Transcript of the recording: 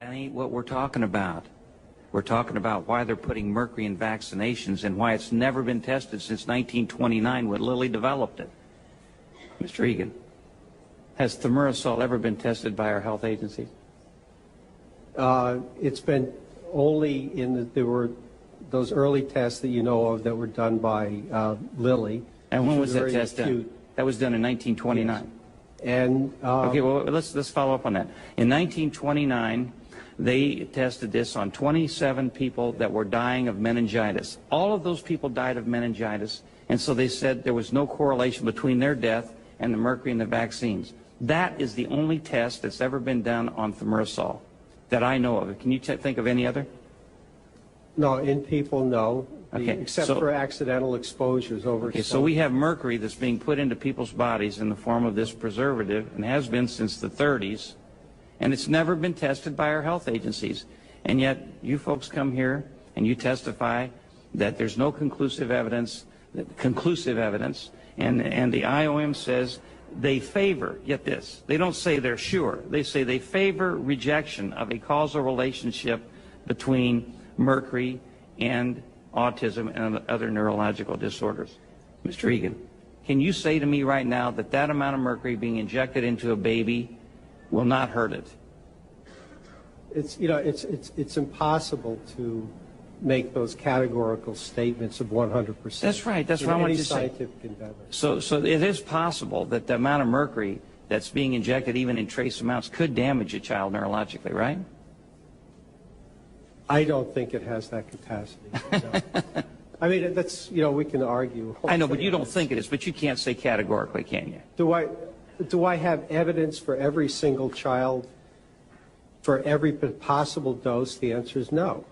That ain't what we're talking about. We're talking about why they're putting mercury in vaccinations and why it's never been tested since 1929 when Lilly developed it. Mr. Egan, has thimerosal ever been tested by our health agencies? It's been only there were those early tests that you know of that were done by Lilly. And when was that test done? That was done in 1929. Yes. And okay, well, let's follow up on that. In 1929, they tested this on 27 people that were dying of meningitis. All of those people died of meningitis, and so they said there was no correlation between their death and the mercury in the vaccines. That is the only test that's ever been done on thimerosal that I know of. Can you think of any other? No, in people, no. Okay, except for accidental exposures over. Okay, so we have mercury that's being put into people's bodies in the form of this preservative, and has been since the 30s, and it's never been tested by our health agencies. And yet, you folks come here and you testify that there's no conclusive evidence, and the IOM says they favor, get this, they don't say they're sure, they say they favor rejection of a causal relationship between mercury and autism and other neurological disorders. Mr. Egan, can you say to me right now that that amount of mercury being injected into a baby will not hurt it? It's impossible to make those categorical statements of 100%. That's right. That's what I wanted to say. So it is possible that the amount of mercury that's being injected, even in trace amounts, could damage a child neurologically, right? I don't think it has that capacity. No. I mean, that's, we can argue. I know, but you don't think it is, but you can't say categorically, can you? Do I have evidence for every single child, for every possible dose? The answer is no.